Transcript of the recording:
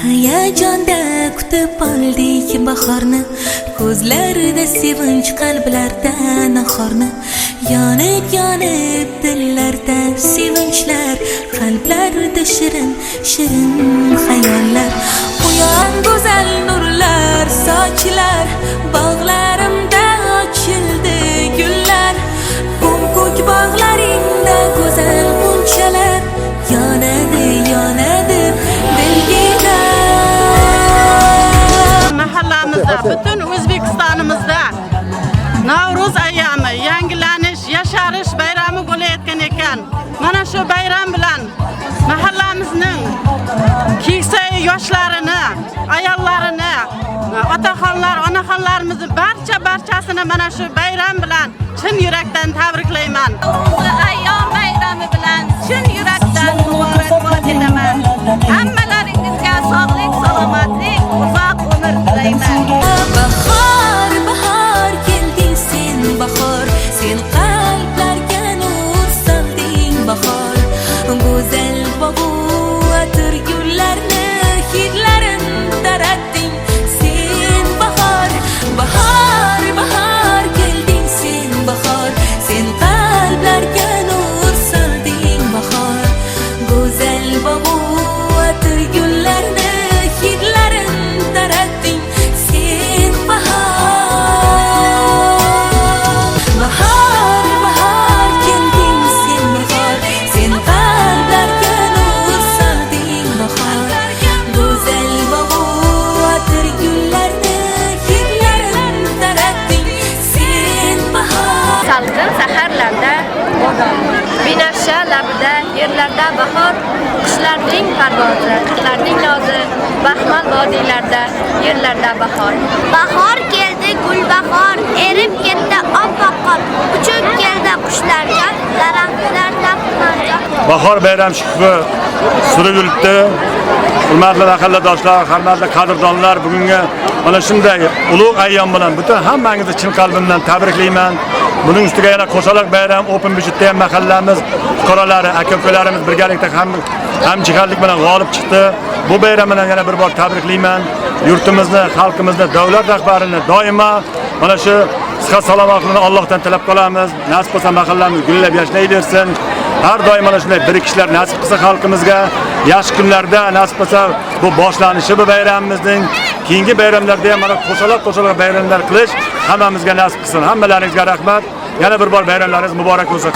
Hayajonda kutib oldik bahorni, ko'zlarda sevinch, qalblarda nahorni. Yonib yonib dillarda sevinchlar, qalblarda shirin shirin xayollar. Uyon go'zal nurlar sochlar, bog'larimda ochildi gullar. Ko'k bog'laringda go'zal g'unchalar, yonadi yonadi dilgida. Mahallamizda, butun O'zbekistonimizda Navro'z ayyomi, yangilanish, yasharish bayrami bo'layotgan ekan. Mana shu bayram bilan mahallamizning keksa yoshlarini, ayollarini, otaxonlar, onaxonlarimizni barchasini mana shu bayram bilan chin yurakdan tabriklayman. Ayyom bayrami bilan chin yurakdan muborakbod etaman. Hammalaringizga sog'lik, salomatlik, uzoq umr tilayman. Bahor, bahor kelding sen bahor, sen qalblarga nur solding bahor. Go'zal bog'u atir gullarni hidlarin taratding sen bahor. Bahor, bahor kelding sen bahor, sen qalblarga nur solding bahor. Go'zal bog'u atir gullarni hidlarin taratding sen bahor. Bahor, bahor kelding sen bahor, sen qalblarga nur solding bahor. Go'zal bog'u atir gullarni hidlarin taratding sen bahor. Salqin saharlarda binafsha labida yerlarda bahor, qushlarning parvozi, qizlarning nozi, baxmal vodiylarda yerlarda bahor. Bahor keldi gulbahor, erib ketdi oppoq qor, uchib keldi qushlarga, daraxtlarda quvonchoq. Bahor bayram shukri surib yuribdi. Hurmatli mahalladoshlar, hurmatli qadrdonlar, bugungi mana shunday ulug' ayyom bilan butun hammangizni chin qalbimdan tabriklayman. Buning ustiga yana qo'shaloq bayram Open Budgetda ham mahallamiz fuqarolari, aka-ukalarimiz birgalikda hamjihatlik bilan g'olib chiqdi. Bu bayram bilan yana bir bor tabriklayman. Yurtimizni, xalqimizni, davlat rahbarini doimo mana shu sihat salomatligini Allohdan tilab qolamiz. Nasib bo'lsa mahallamiz gullab yashayversin. Har doim mana shunday birikishlar nasib qilsa xalqimizga, yaxshi kunlarda nasib qilsa bu boshlanishi bu bayramimizning, keyingi bayramlarda ham mana qo'shaloq bayramlar qilish hammamizga nasib qilsin. Hammalaringizga rahmat. Yana bir bor bayramlaringiz muborak bo'lsin.